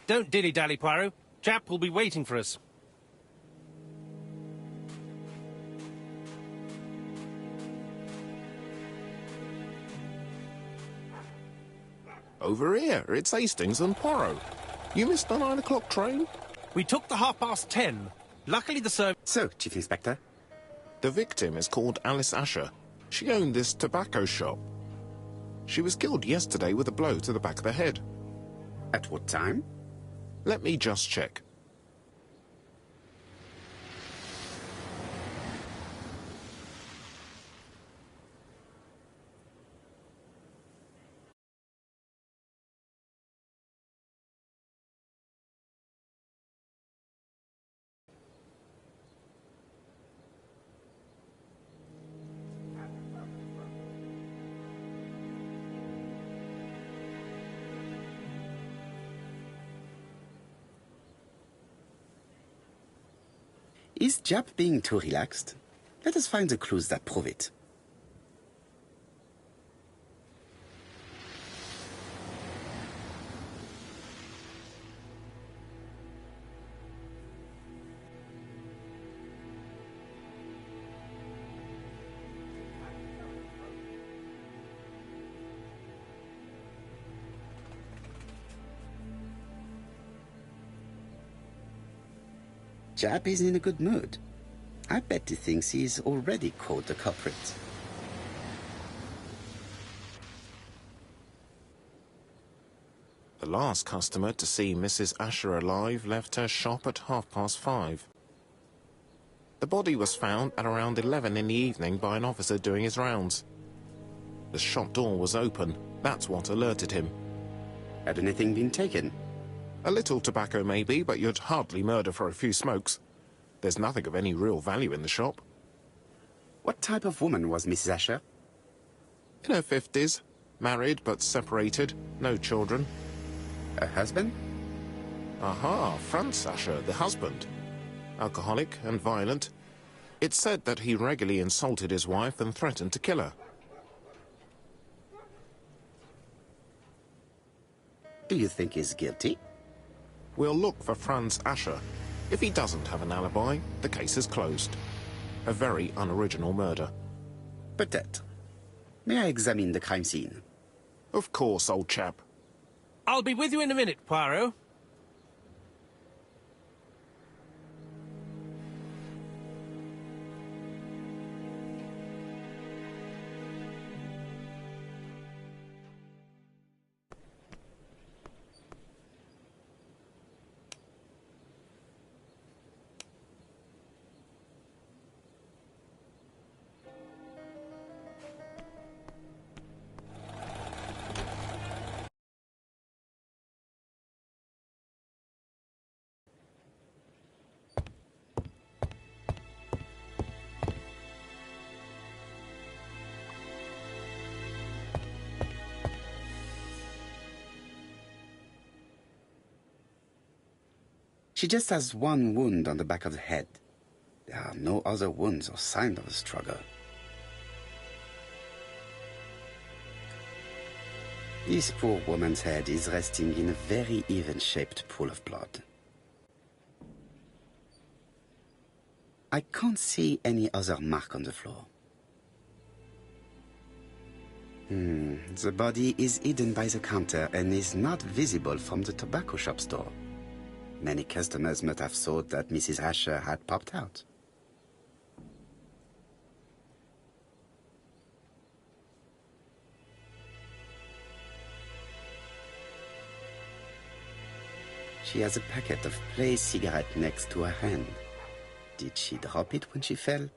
Don't dilly-dally, Poirot. Chap will be waiting for us. Over here, it's Hastings and Poirot. You missed the 9 o'clock train? We took the 10:30. Luckily the service... So, Chief Inspector? The victim is called Alice Asher. She owned this tobacco shop. She was killed yesterday with a blow to the back of the head. At what time? Let me just check. Is Jap being too relaxed? Let us find the clues that prove it. Jap is in a good mood. I bet he thinks he's already caught the culprit. The last customer to see Mrs. Asher alive left her shop at 5:30. The body was found at around 11 in the evening by an officer doing his rounds. The shop door was open. That's what alerted him. Had anything been taken? A little tobacco maybe, but you'd hardly murder for a few smokes. There's nothing of any real value in the shop. What type of woman was Mrs. Asher? In her 50s, married but separated, no children. Her husband? Aha, Franz Asher, the husband. Alcoholic and violent. It's said that he regularly insulted his wife and threatened to kill her. Do you think he's guilty? We'll look for Franz Asher. If he doesn't have an alibi, the case is closed. A very unoriginal murder. Peut-être. May I examine the crime scene? Of course, old chap. I'll be with you in a minute, Poirot. She just has one wound on the back of the head. There are no other wounds or signs of a struggle. This poor woman's head is resting in a very even-shaped pool of blood. I can't see any other mark on the floor. The body is hidden by the counter and is not visible from the tobacco shop store. Many customers must have thought that Mrs. Asher had popped out. She has a packet of placed cigarettes next to her hand. Did she drop it when she fell?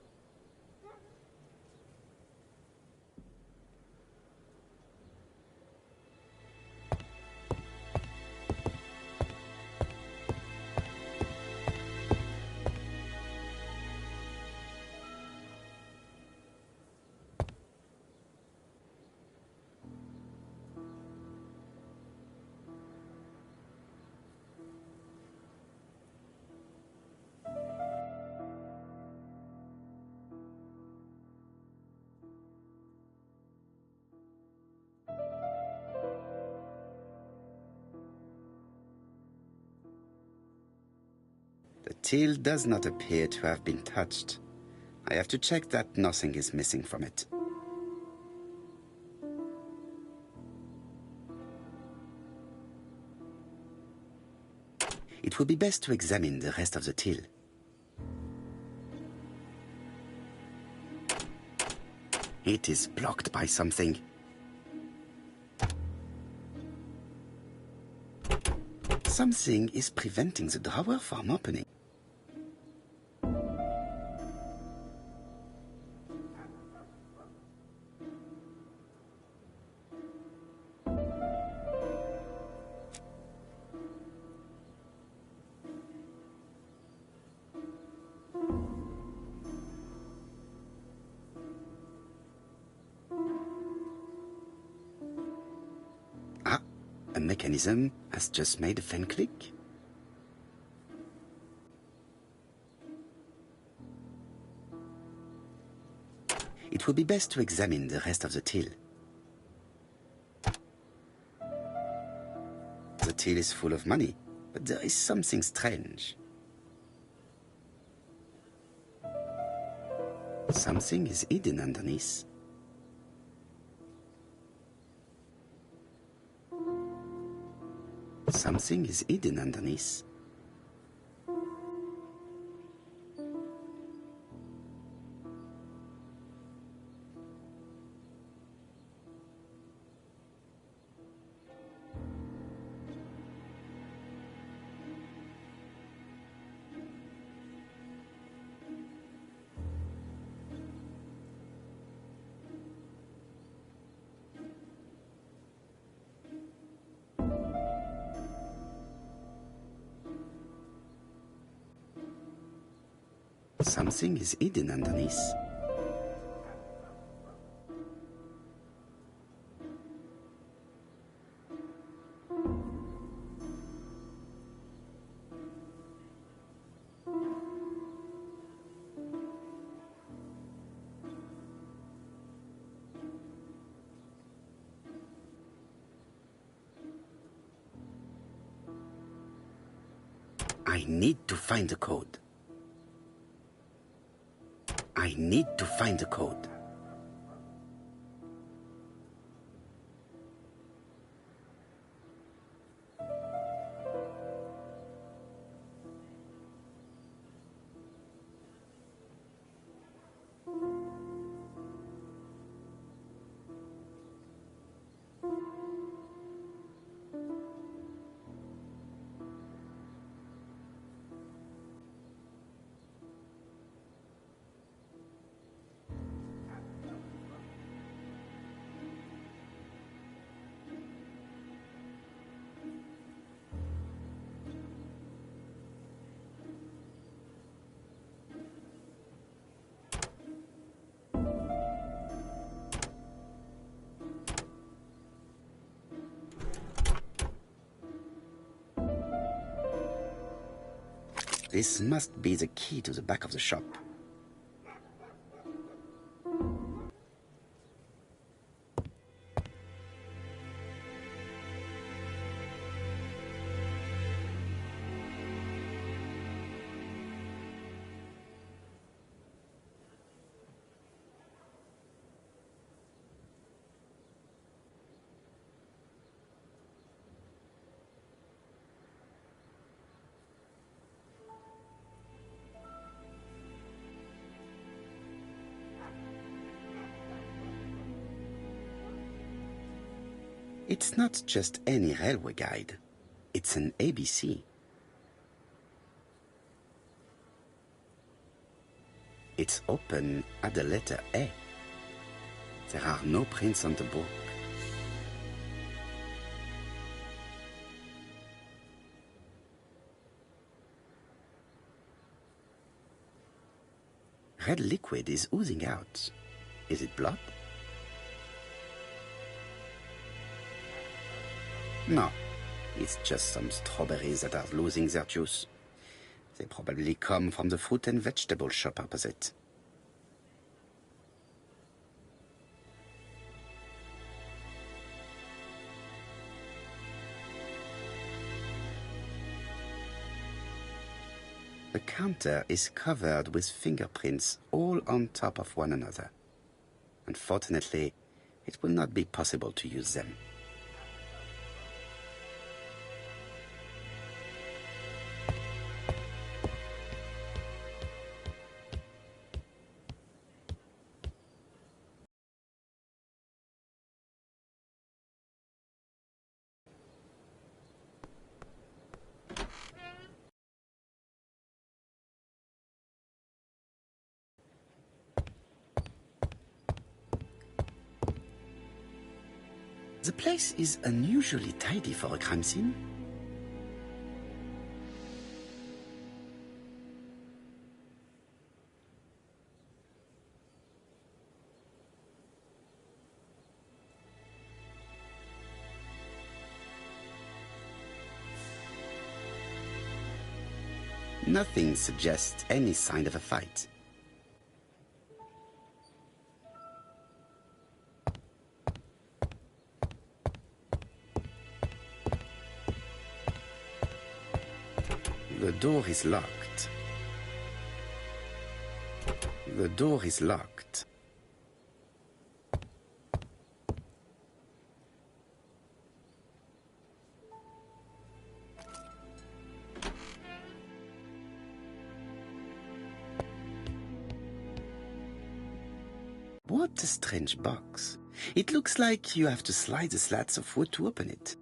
till does not appear to have been touched. I have to check that nothing is missing from it. It would be best to examine the rest of the till. It is blocked by something. Something is preventing the drawer from opening. A mechanism has just made a fan click. It would be best to examine the rest of the till. The till is full of money, but there is something strange. Something is hidden underneath. Something is hidden underneath. Something is hidden underneath. I need to find the code. I need to find the code. This must be the key to the back of the shop. It's not just any railway guide. It's an ABC. It's open at the letter A. There are no prints on the book. Red liquid is oozing out. Is it blood? No, it's just some strawberries that are losing their juice. They probably come from the fruit and vegetable shop opposite. The counter is covered with fingerprints all on top of one another. Unfortunately, it will not be possible to use them. The place is unusually tidy for a crime scene. Nothing suggests any sign of a fight. The door is locked. The door is locked. What a strange box. It looks like you have to slide the slats of wood to open it.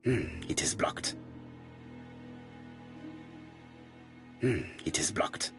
It is blocked. It is blocked.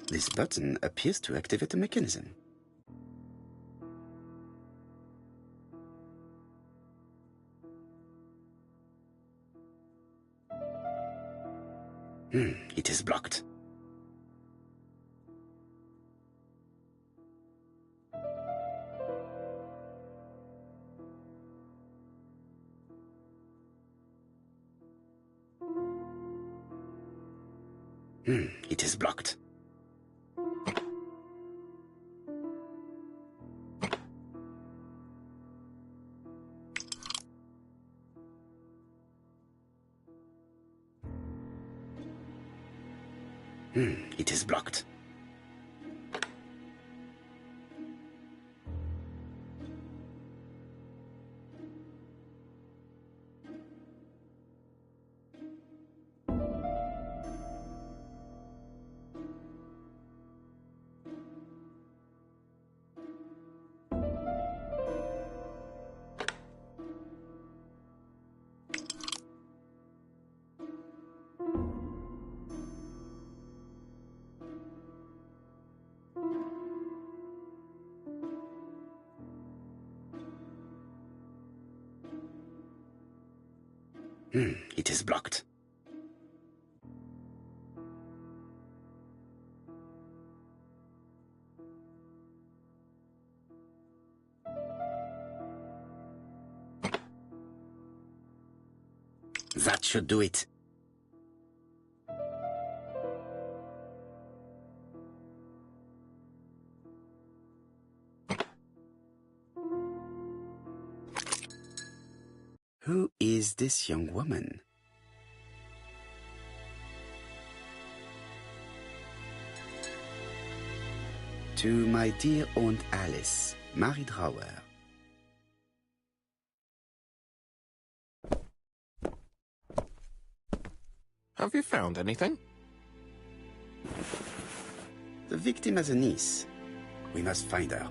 This button appears to activate a mechanism. It is blocked. It is blocked. It is blocked. It is blocked. That should do it. Who is this young woman? To my dear Aunt Alice, Mary Drawer. Have you found anything? The victim has a niece. We must find her.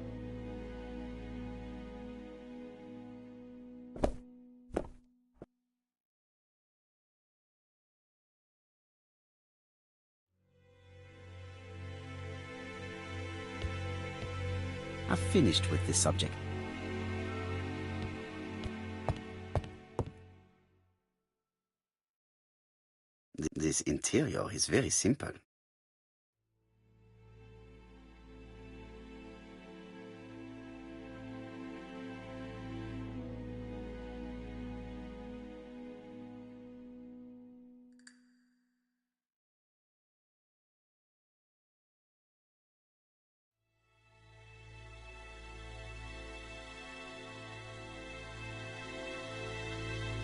I've finished with this subject. This interior is very simple.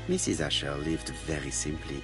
Mrs. Asher lived very simply.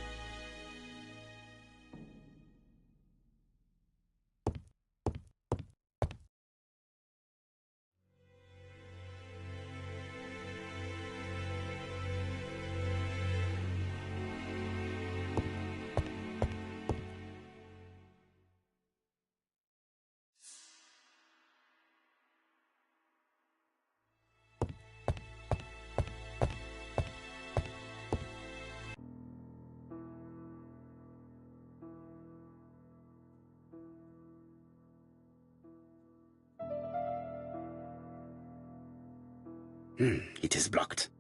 It is blocked.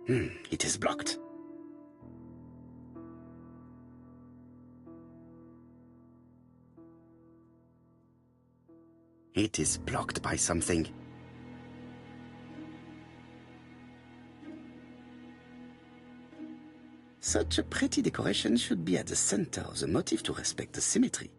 It is blocked. It is blocked by something. Such a pretty decoration should be at the center of the motif to respect the symmetry.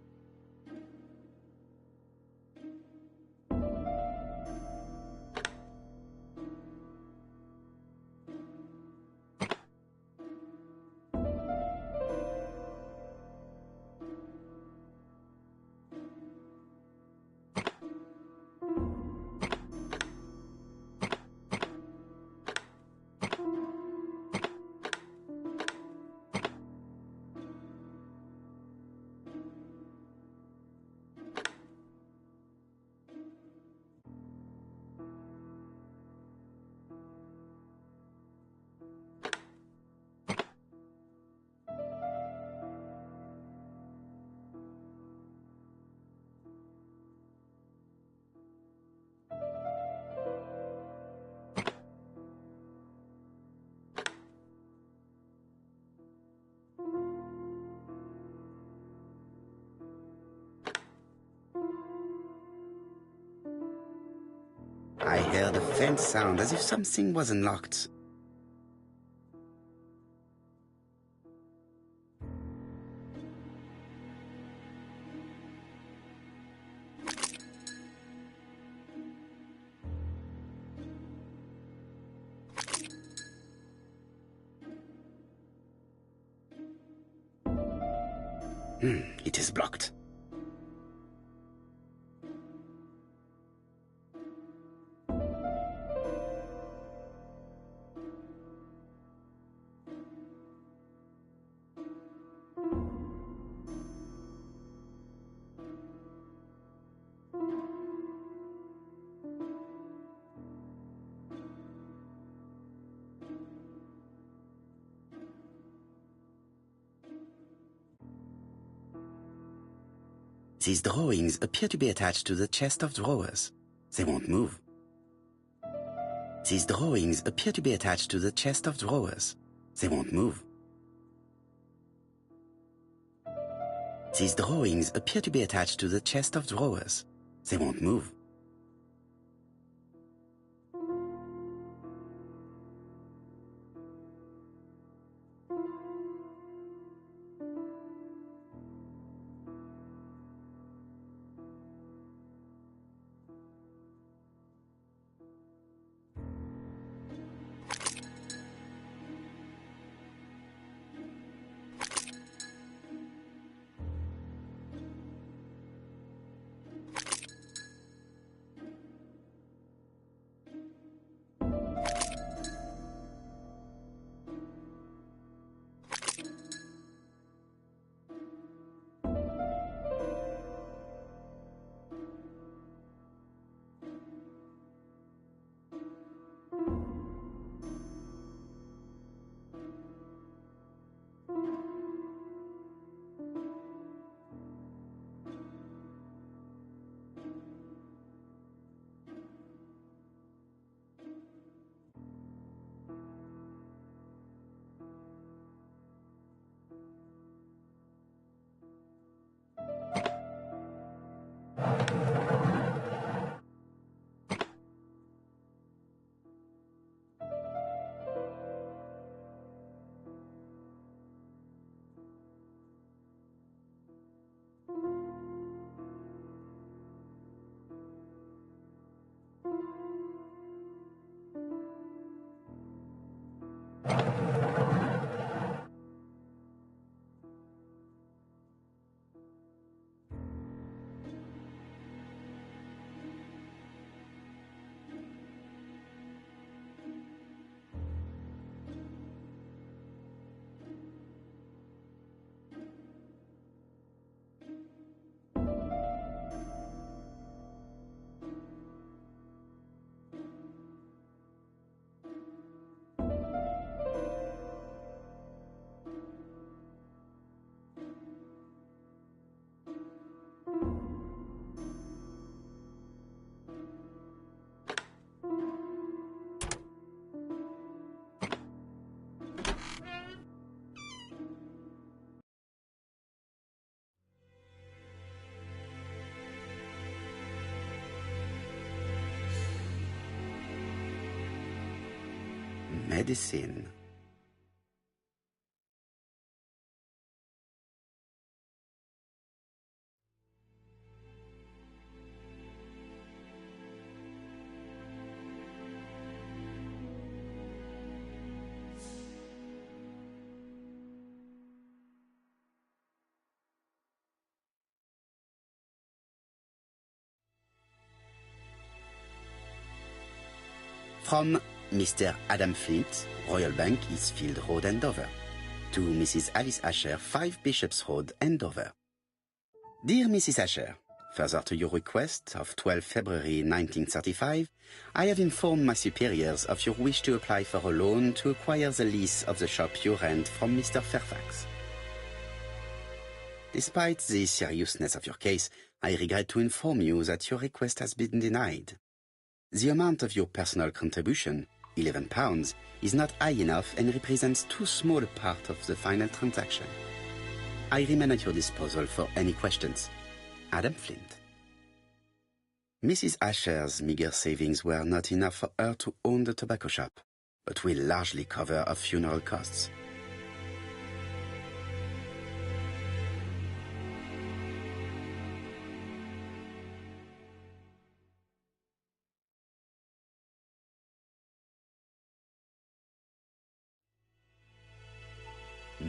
I heard a faint sound as if something was unlocked. It is blocked. These drawings appear to be attached to the chest of drawers. They won't move. These drawings appear to be attached to the chest of drawers. They won't move. These drawings appear to be attached to the chest of drawers. They won't move. Medicine. From Mr. Adam Flint, Royal Bank, Eastfield Road, Andover, to Mrs. Alice Asher, 5 Bishops Road, Andover. Dear Mrs. Asher, further to your request of 12 February 1935, I have informed my superiors of your wish to apply for a loan to acquire the lease of the shop you rent from Mr. Fairfax. Despite the seriousness of your case, I regret to inform you that your request has been denied. The amount of your personal contribution, £11, is not high enough and represents too small a part of the final transaction. I remain at your disposal for any questions. Adam Flint. Mrs. Asher's meager savings were not enough for her to own the tobacco shop, but will largely cover her funeral costs.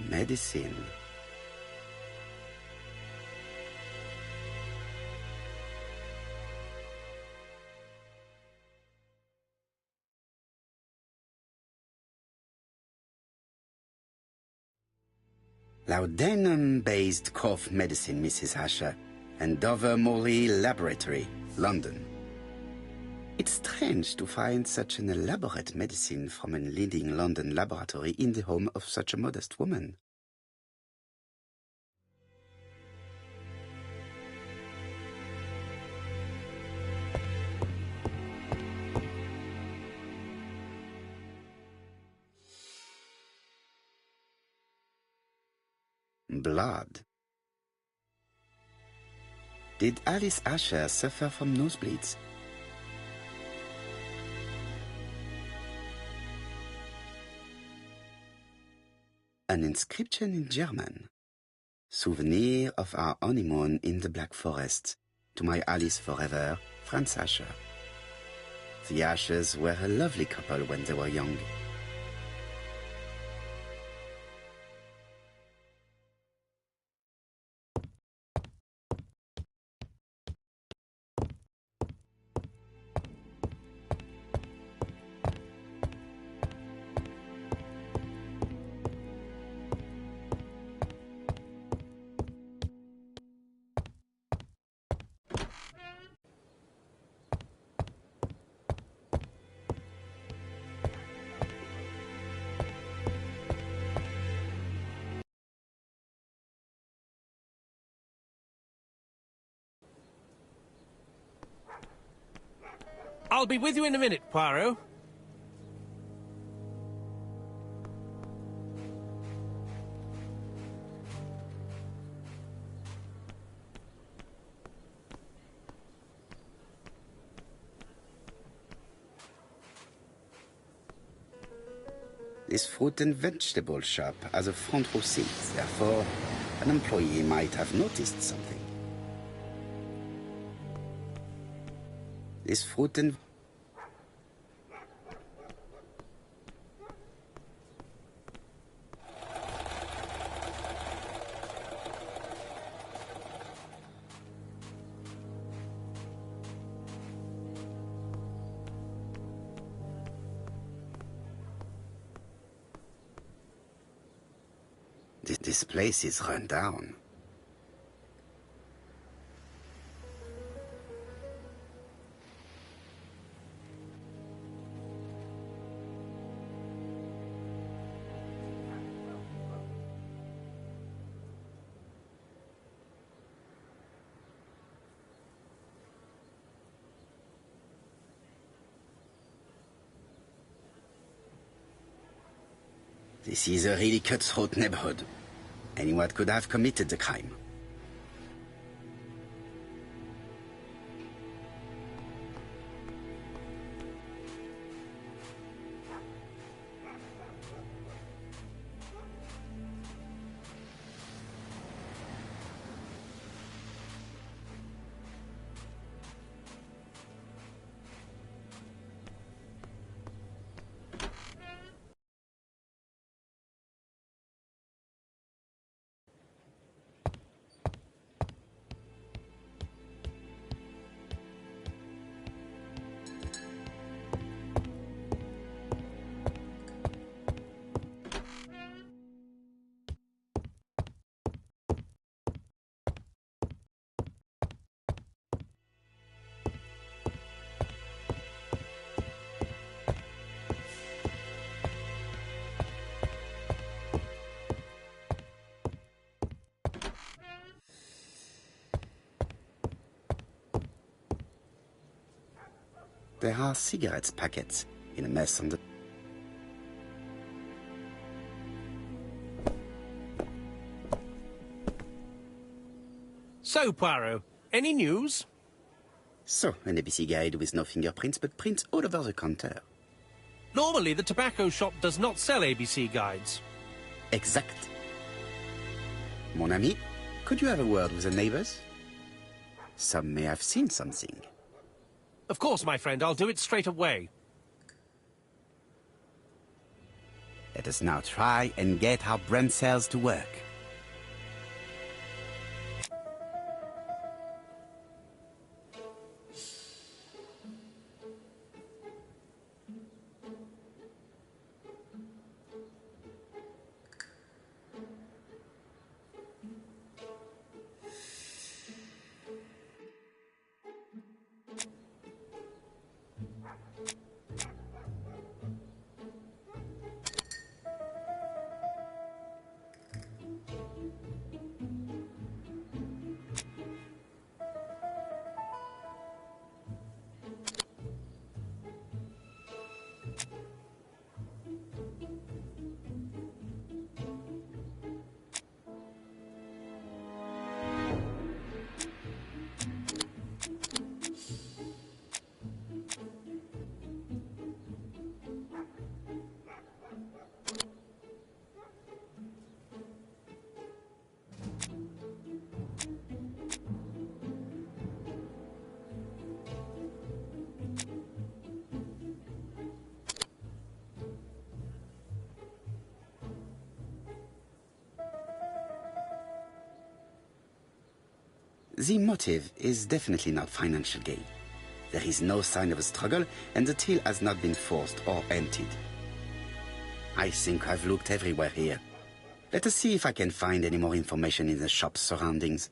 Medicine. Laudanum-based cough medicine, Mrs. Asher, and Dover Morley Laboratory, London. It's strange to find such an elaborate medicine from a leading London laboratory in the home of such a modest woman. Blood. Did Alice Asher suffer from nosebleeds? An inscription in German. Souvenir of our honeymoon in the Black Forest. To my Alice forever, Franz Asher. The Ashers were a lovely couple when they were young. I'll be with you in a minute, Poirot. This fruit and vegetable shop has a front row seat, therefore an employee might have noticed something. This fruit and This place is run down. This is a really cutthroat neighborhood. Anyone could have committed the crime. There are cigarettes packets in a mess on the... So, Poirot, any news? So, an ABC guide with no fingerprints, but prints all over the counter. Normally, the tobacco shop does not sell ABC guides. Exact. Mon ami, could you have a word with the neighbors? Some may have seen something. Of course, my friend, I'll do it straight away. Let us now try and get our brain cells to work. The motive is definitely not financial gain. There is no sign of a struggle, and the till has not been forced or emptied. I think I've looked everywhere here. Let us see if I can find any more information in the shop's surroundings.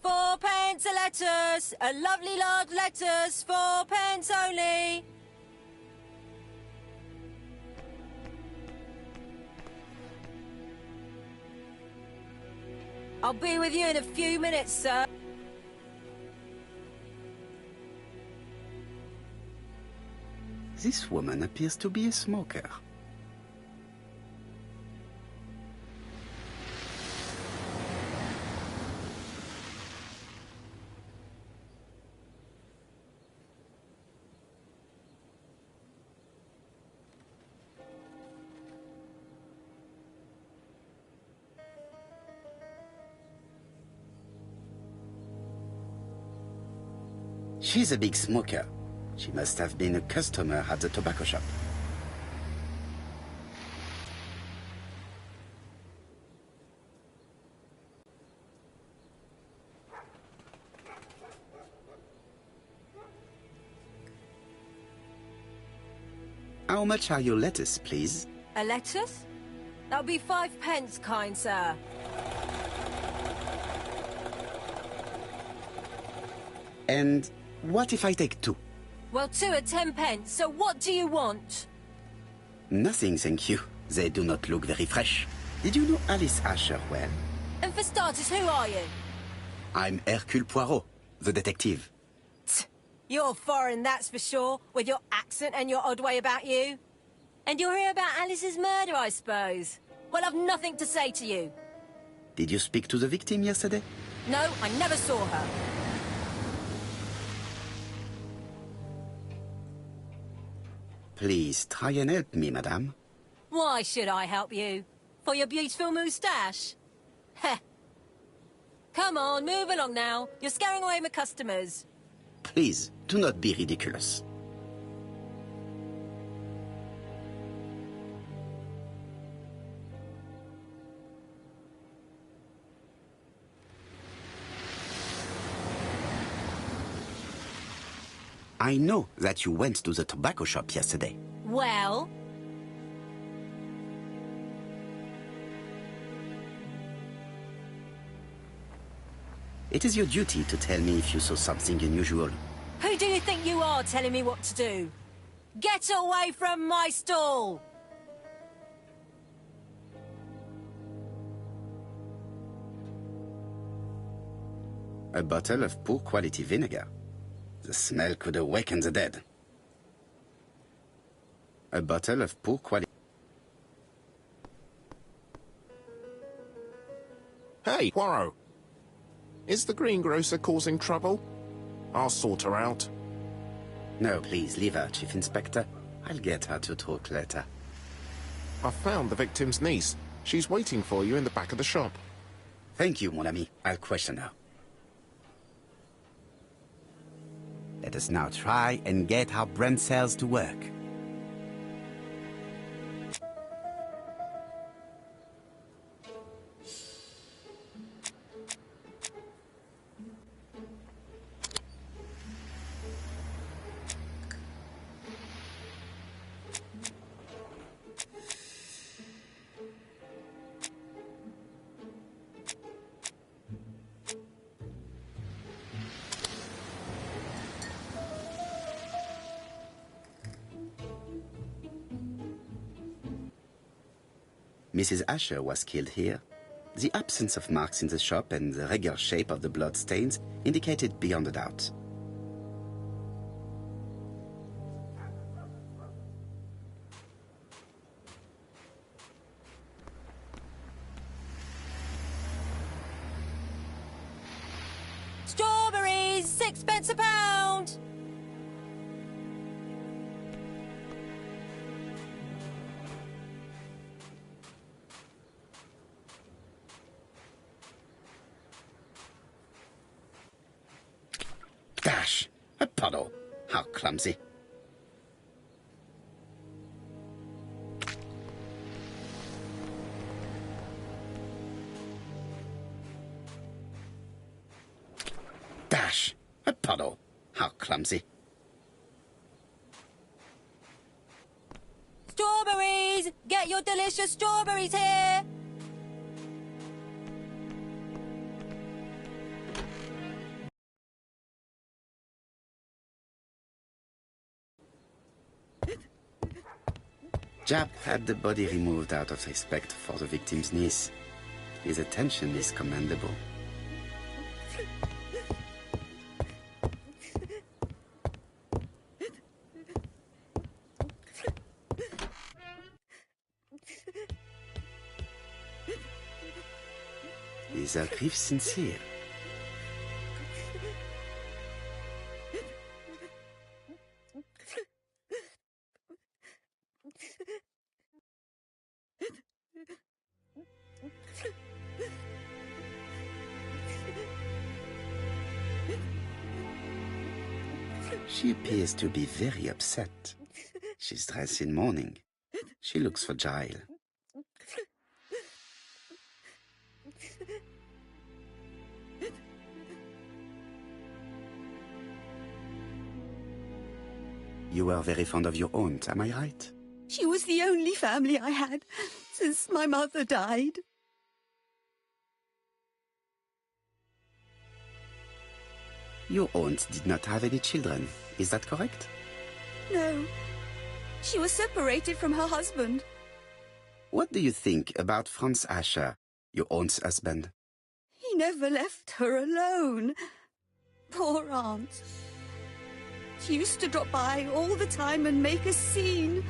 £4 a lettuce, a lovely large lettuce, £4 only. I'll be with you in a few minutes, sir. This woman appears to be a smoker. She's a big smoker. She must have been a customer at the tobacco shop. How much are your lettuce, please? A lettuce? That'll be 5 pence, kind sir. And what if I take 2? Well, 2 are 10 pence, so what do you want? Nothing, thank you. They do not look very fresh. Did you know Alice Asher well? And for starters, who are you? I'm Hercule Poirot, the detective. You're foreign, that's for sure, with your accent and your odd way about you. And you're here about Alice's murder, I suppose. Well, I've nothing to say to you. Did you speak to the victim yesterday? No, I never saw her. Please, try and help me, madame. Why should I help you? For your beautiful moustache? Heh. Come on, move along now. You're scaring away my customers. Please, do not be ridiculous. I know that you went to the tobacco shop yesterday. Well? It is your duty to tell me if you saw something unusual. Who do you think you are telling me what to do? Get away from my stall! A bottle of poor quality vinegar. The smell could awaken the dead. A bottle of poor quality... Hey, Poirot. Is the greengrocer causing trouble? I'll sort her out. No, please, leave her, Chief Inspector. I'll get her to talk later. I found the victim's niece. She's waiting for you in the back of the shop. Thank you, mon ami. I'll question her. Let us now try and get our brand cells to work. Mrs. Asher was killed here. The absence of marks in the shop and the regular shape of the blood stains indicated beyond a doubt. Strawberries! 6 pence a pound! Dash! A puddle! How clumsy! Dash! A puddle! How clumsy! Strawberries! Get your delicious strawberries here! Jap had the body removed out of respect for the victim's niece. His attention is commendable. Is our grief sincere? She appears to be very upset. She's dressed in mourning. She looks fragile. You were very fond of your aunt, am I right? She was the only family I had since my mother died. Your aunt did not have any children, is that correct? No. She was separated from her husband. What do you think about Franz Asher, your aunt's husband? He never left her alone. Poor aunt. She used to drop by all the time and make a scene.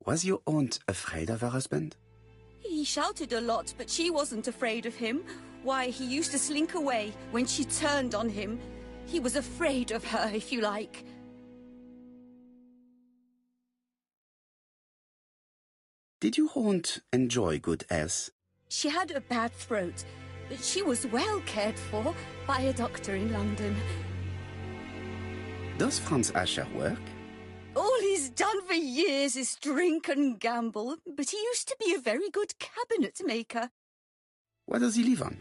Was your aunt afraid of her husband? He shouted a lot, but she wasn't afraid of him. Why, he used to slink away when she turned on him. He was afraid of her, if you like. Did your aunt enjoy good health? She had a bad throat, but she was well cared for by a doctor in London. Does Franz Asher work? All he's done for years is drink and gamble, but he used to be a very good cabinet maker. What does he live on?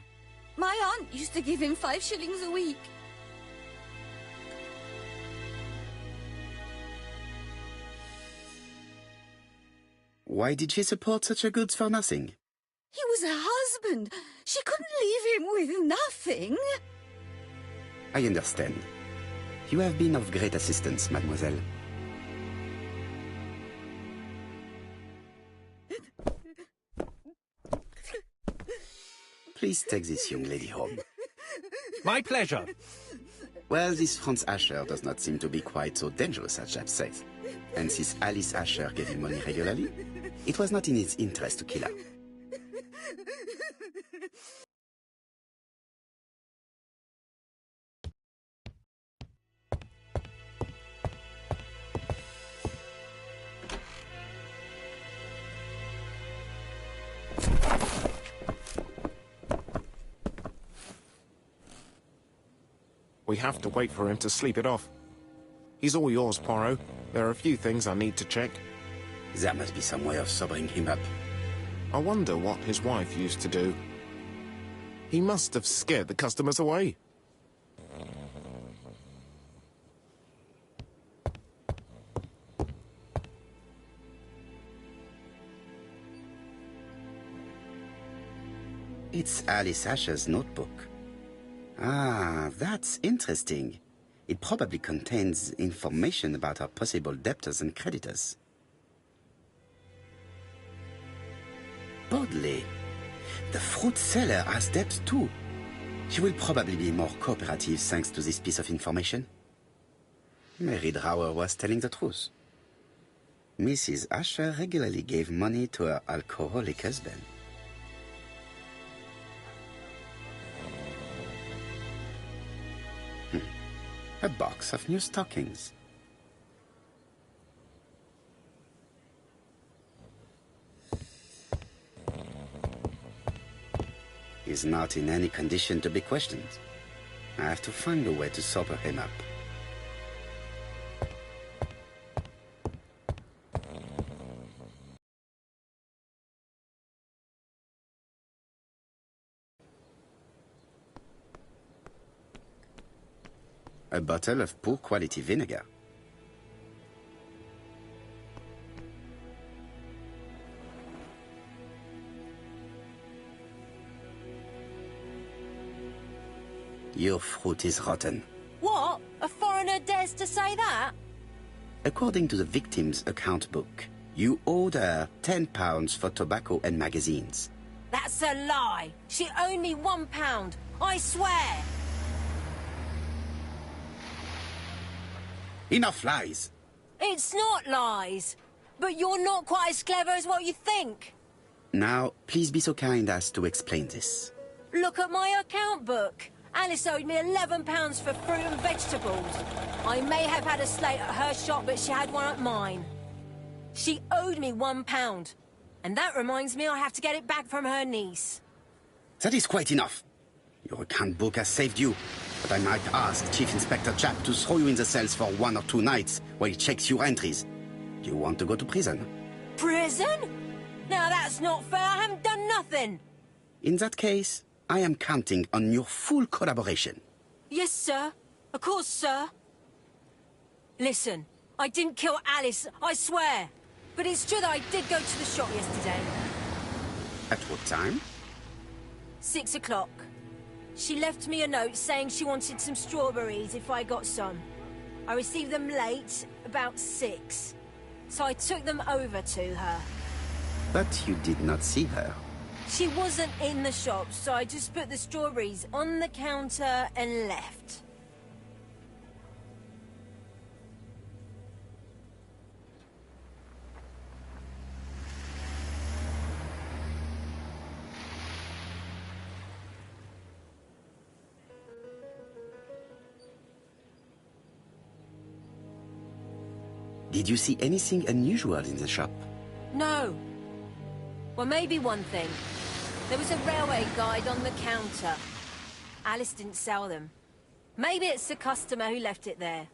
My aunt used to give him 5 shillings a week. Why did she support such a goods for nothing? He was her husband. She couldn't leave him with nothing. I understand. You have been of great assistance, mademoiselle. Please take this young lady home. My pleasure. Well, this Franz Asher does not seem to be quite so dangerous as Jab says. And since Alice Asher gave him money regularly, it was not in his interest to kill her. We have to wait for him to sleep it off. He's all yours, Poirot. There are a few things I need to check. There must be some way of sobering him up. I wonder what his wife used to do. He must have scared the customers away. It's Alice Asher's notebook. Ah, that's interesting. It probably contains information about her possible debtors and creditors. Bodley. The fruit seller has debts too. She will probably be more cooperative thanks to this piece of information. Mary Drower was telling the truth. Mrs. Asher regularly gave money to her alcoholic husband. A box of new stockings. He's not in any condition to be questioned. I have to find a way to sober him up. A bottle of poor quality vinegar. Your fruit is rotten. What? A foreigner dares to say that? According to the victim's account book, you owed her £10 for tobacco and magazines. That's a lie. She owed me £1. I swear. Enough lies! It's not lies. But you're not quite as clever as what you think. Now, please be so kind as to explain this. Look at my account book. Alice owed me £11 for fruit and vegetables. I may have had a slate at her shop, but she had one at mine. She owed me £1. And that reminds me I have to get it back from her niece. That is quite enough. Your account book has saved you, but I might ask Chief Inspector Chap to throw you in the cells for 1 or 2 nights while he checks your entries. Do you want to go to prison? Prison? Now that's not fair. I haven't done nothing. In that case, I am counting on your full collaboration. Yes, sir. Of course, sir. Listen, I didn't kill Alice, I swear. But it's true that I did go to the shop yesterday. At what time? 6 o'clock. She left me a note saying she wanted some strawberries if I got some. I received them late, about 6. So I took them over to her. But you did not see her. She wasn't in the shop, so I just put the strawberries on the counter and left. Did you see anything unusual in the shop? No. Well, maybe one thing. There was a railway guide on the counter. Alice didn't sell them. Maybe it's the customer who left it there.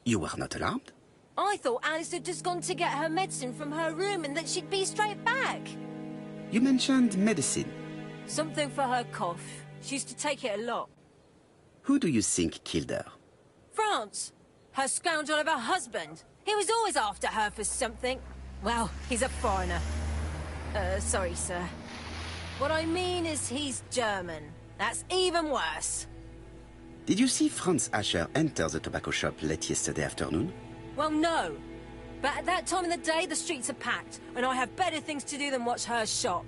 You were not alarmed? I thought Alice had just gone to get her medicine from her room and that she'd be straight back. You mentioned medicine. Something for her cough. She used to take it a lot. Who do you think killed her? France. Her scoundrel of a husband. He was always after her for something. Well, he's a foreigner. Sorry, sir. What I mean is he's German. That's even worse. Did you see Franz Asher enter the tobacco shop late yesterday afternoon? Well, no. But at that time of the day, the streets are packed, and I have better things to do than watch her shop.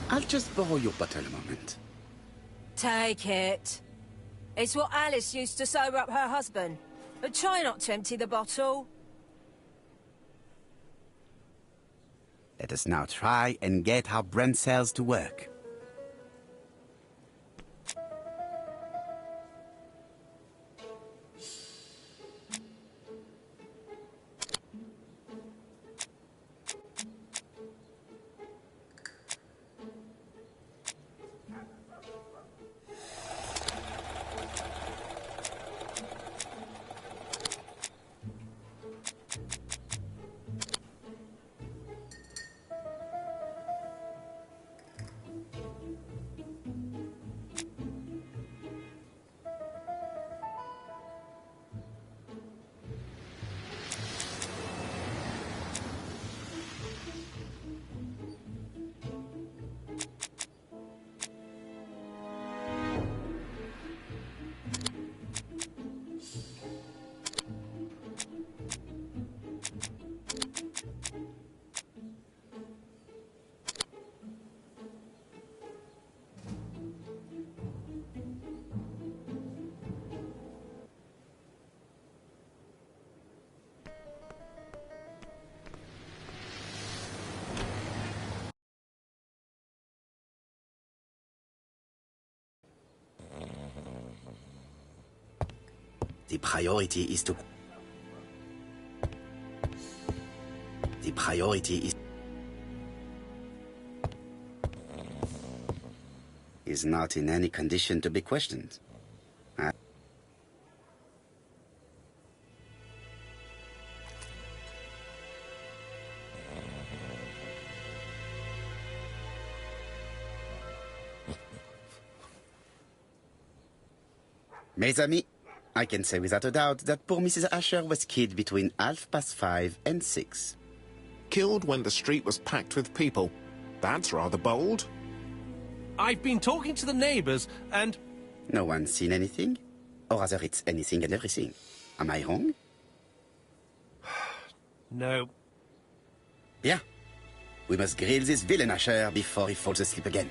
I'll just borrow your bottle a moment. Take it. It's what Alice used to sober up her husband. But try not to empty the bottle. Let us now try and get our brain cells to work. The priority is to... The priority is not in any condition to be questioned. Mes amis, I can say without a doubt that poor Mrs. Asher was killed between 5:30 and 6. Killed when the street was packed with people. That's rather bold. I've been talking to the neighbours, and... No one's seen anything? Or rather, it's anything and everything. Am I wrong? No. Bien. We must grill this villain Asher before he falls asleep again.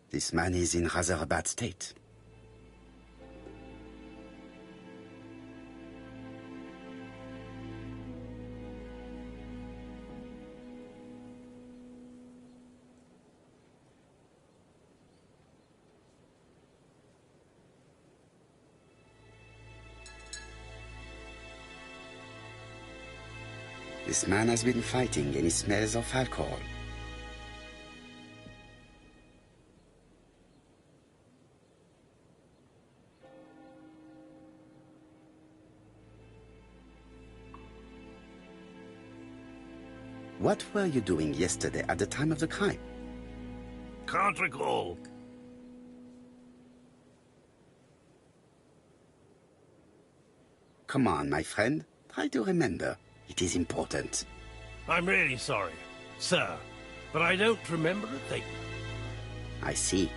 This man is in rather a bad state. This man has been fighting and he smells of alcohol. What were you doing yesterday at the time of the crime? Can't recall. Come on, my friend. Try to remember. It is important. I'm really sorry, sir, but I don't remember a thing. I see.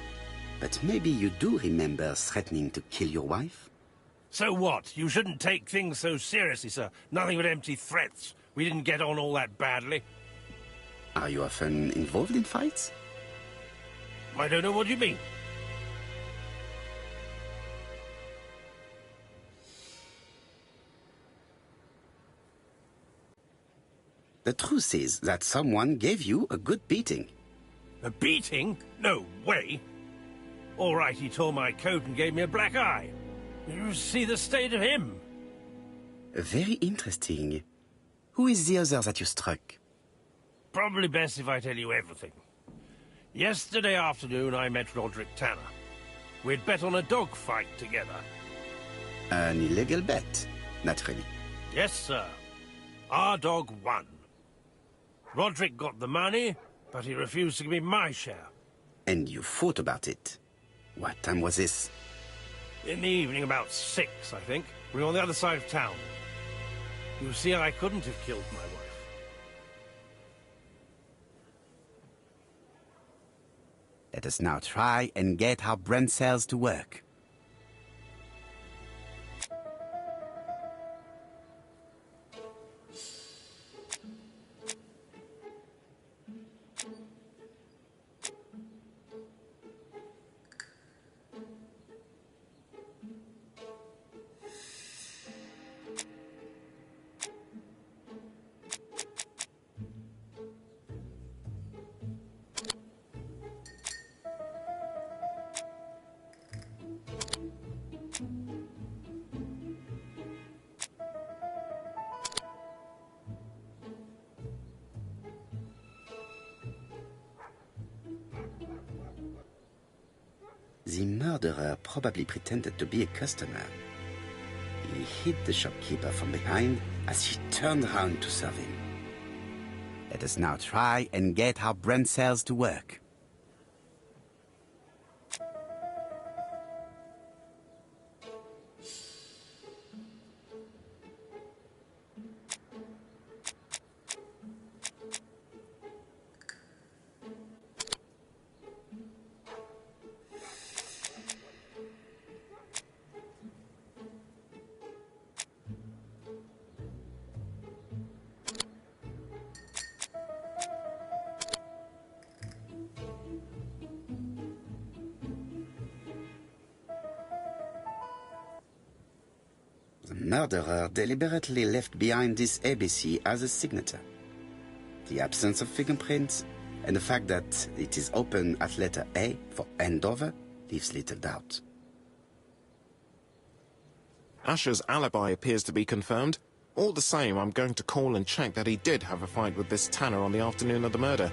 But maybe you do remember threatening to kill your wife? So what? You shouldn't take things so seriously, sir. Nothing but empty threats. We didn't get on all that badly. Are you often involved in fights? I don't know what you mean. The truth is that someone gave you a good beating. A beating? No way. All right, he tore my coat and gave me a black eye. You see the state of him. Very interesting. Who is the other that you struck? Probably best if I tell you everything. Yesterday afternoon, I met Roderick Tanner. We'd bet on a dog fight together. An illegal bet, naturally. Yes, sir. Our dog won. Roderick got the money, but he refused to give me my share. And you fought about it. What time was this? In the evening, about 6, I think. We were on the other side of town. You see, I couldn't have killed my wife. Let us now try and get our brain cells to work. The murderer probably pretended to be a customer. He hit the shopkeeper from behind as he turned around to serve him. Let us now try and get our brain cells to work. The murderer deliberately left behind this ABC as a signature. The absence of fingerprints and the fact that it is open at letter A for Andover leaves little doubt. Asher's alibi appears to be confirmed. All the same, I'm going to call and check that he did have a fight with this Tanner on the afternoon of the murder.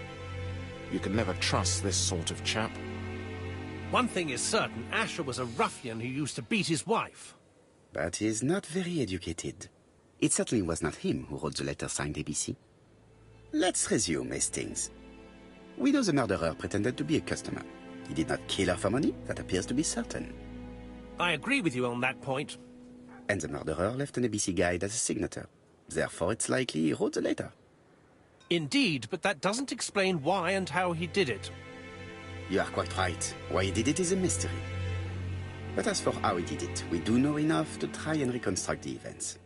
You can never trust this sort of chap. One thing is certain, Asher was a ruffian who used to beat his wife. But he is not very educated. It certainly was not him who wrote the letter signed ABC. Let's resume, Hastings. We know the murderer pretended to be a customer. He did not kill her for money, that appears to be certain. I agree with you on that point. And the murderer left an ABC guide as a signature. Therefore, it's likely he wrote the letter. Indeed, but that doesn't explain why and how he did it. You are quite right. Why he did it is a mystery. But as for how he did it, we do know enough to try and reconstruct the events.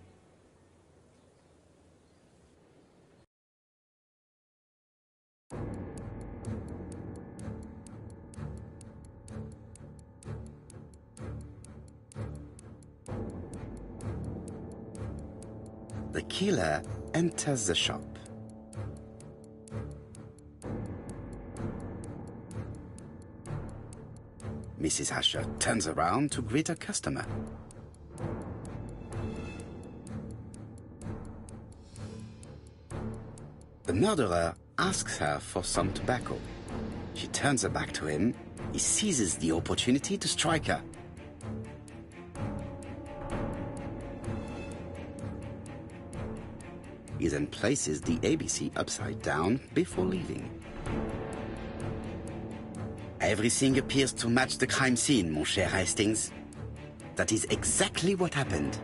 The killer enters the shop. Mrs. Asher turns around to greet her customer. The murderer asks her for some tobacco. She turns her back to him. He seizes the opportunity to strike her. He then places the ABC upside down before leaving. Everything appears to match the crime scene, mon cher Hastings. That is exactly what happened.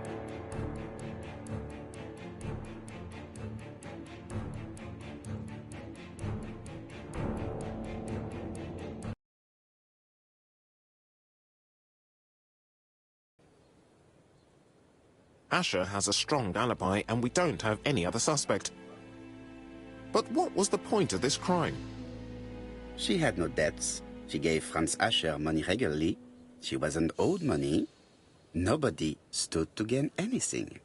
Asher has a strong alibi and we don't have any other suspect. But what was the point of this crime? She had no debts. She gave Franz Asher money regularly. She wasn't owed money. Nobody stood to gain anything.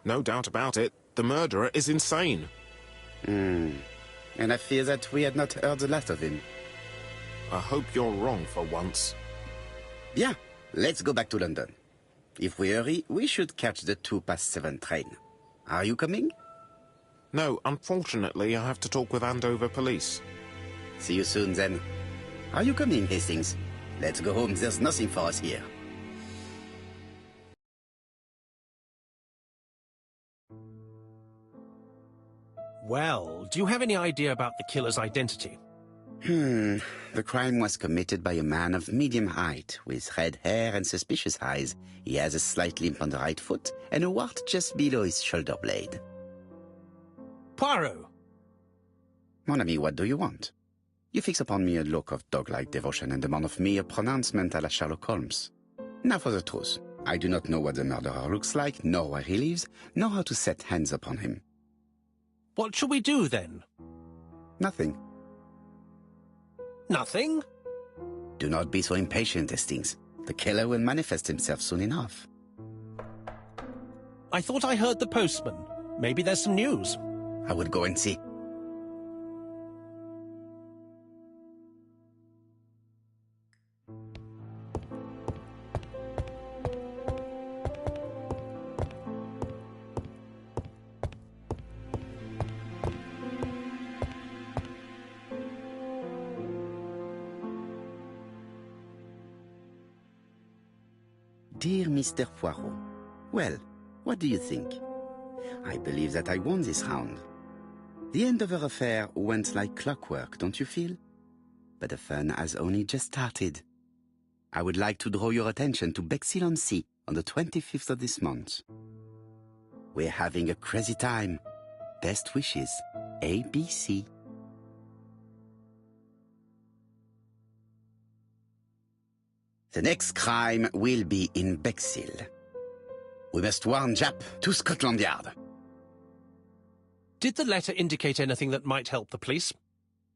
No doubt about it, the murderer is insane. And I fear that we had not heard the last of him. I hope you're wrong for once. Bien, let's go back to London. If we hurry, we should catch the 7:02 train. Are you coming? No, unfortunately, I have to talk with Andover police. See you soon, then. Are you coming, Hastings? Let's go home. There's nothing for us here. Well, do you have any idea about the killer's identity? The crime was committed by a man of medium height, with red hair and suspicious eyes. He has a slight limp on the right foot, and a wart just below his shoulder blade. Poirot! Mon ami, what do you want? You fix upon me a look of dog-like devotion and demand of me a pronouncement à la Sherlock Holmes. Now for the truth. I do not know what the murderer looks like, nor where he lives, nor how to set hands upon him. What shall we do, then? Nothing. Nothing? Do not be so impatient, Hastings. The killer will manifest himself soon enough. I thought I heard the postman. Maybe there's some news. I will go and see. Dear Mr. Poirot, well, what do you think? I believe that I won this round. The Andover affair went like clockwork, don't you feel? But the fun has only just started. I would like to draw your attention to Bexhill-on-Sea on the 25th of this month. We're having a crazy time. Best wishes, ABC. The next crime will be in Bexhill. We must warn Jap to Scotland Yard. Did the letter indicate anything that might help the police?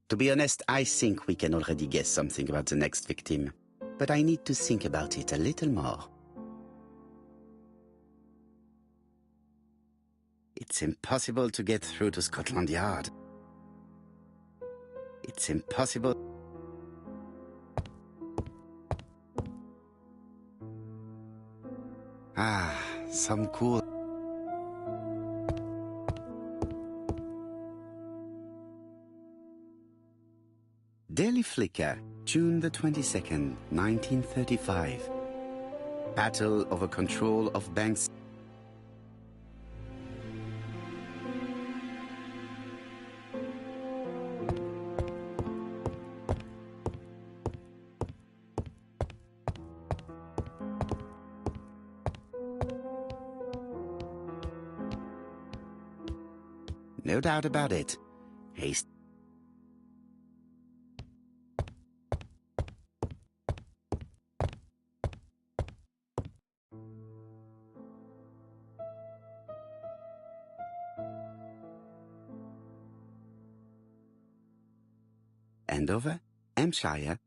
To be honest, I think we can already guess something about the next victim. But I need to think about it a little more. It's impossible to get through to Scotland Yard. It's impossible. Ah, some cool. Daily Flicker, June the 22nd, 1935. Battle over control of banks. No doubt about it. Haste. Andover, Hampshire,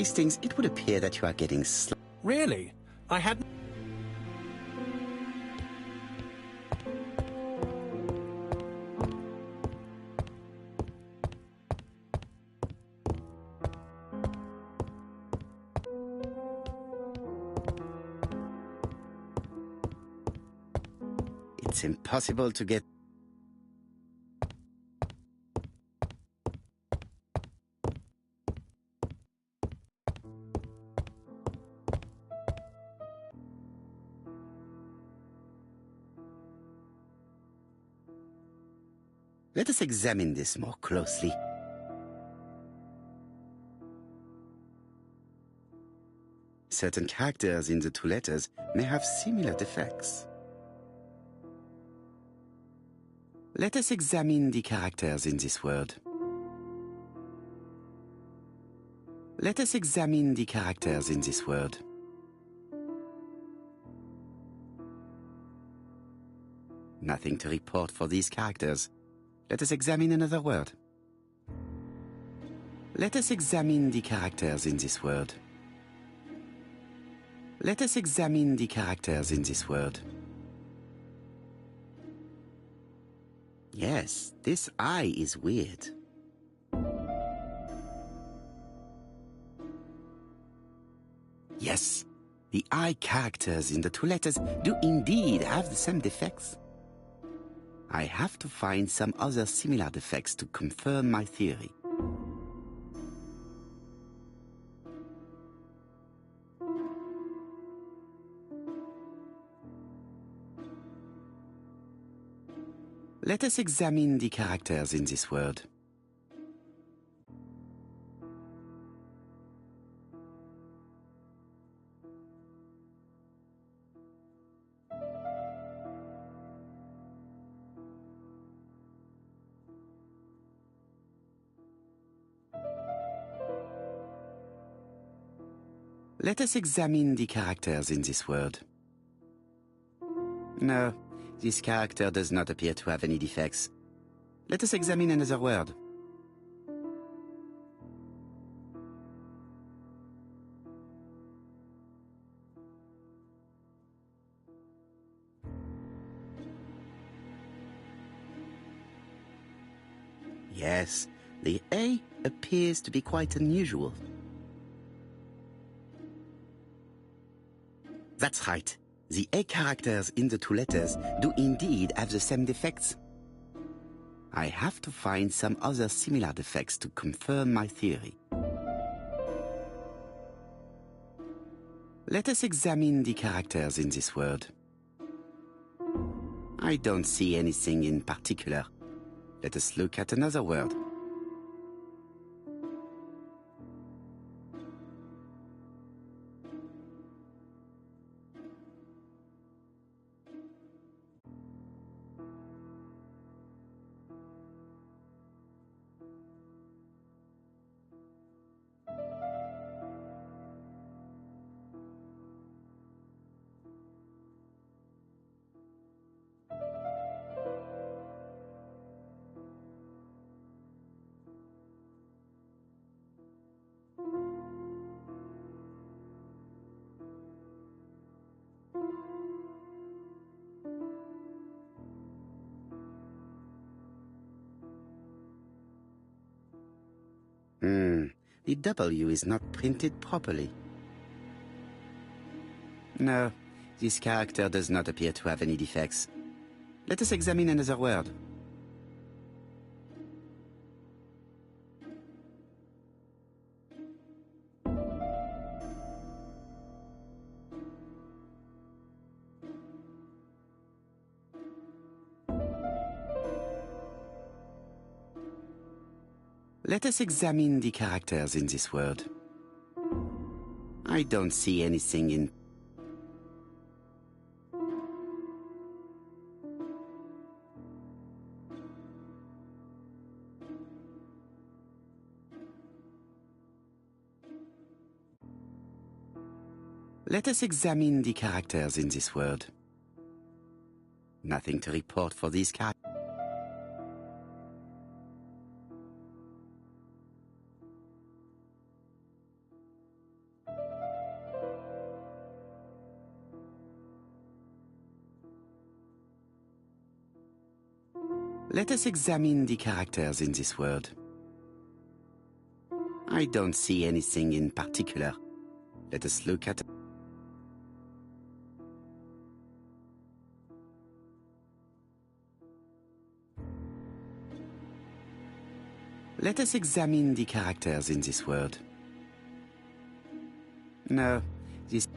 Hastings, it would appear that you are getting Really? I hadn't... It's impossible to get... Let us examine this more closely. Certain characters in the two letters may have similar defects. Let us examine the characters in this word. Let us examine the characters in this word. Nothing to report for these characters. Let us examine another word. Let us examine the characters in this word. Let us examine the characters in this word. Yes, this I is weird. Yes, the I characters in the two letters do indeed have the same defects. I have to find some other similar defects to confirm my theory. Let us examine the characters in this word. Let us examine the characters in this word. No, this character does not appear to have any defects. Let us examine another word. Yes, the A appears to be quite unusual. That's right. The A characters in the two letters do indeed have the same defects. I have to find some other similar defects to confirm my theory. Let us examine the characters in this word. I don't see anything in particular. Let us look at another word. The W is not printed properly. No, this character does not appear to have any defects. Let us examine another word. Let us examine the characters in this word. I don't see anything in... Let us examine the characters in this word. Nothing to report for these characters. Let us examine the characters in this word. I don't see anything in particular. Let us look at... Let us examine the characters in this word. No, this...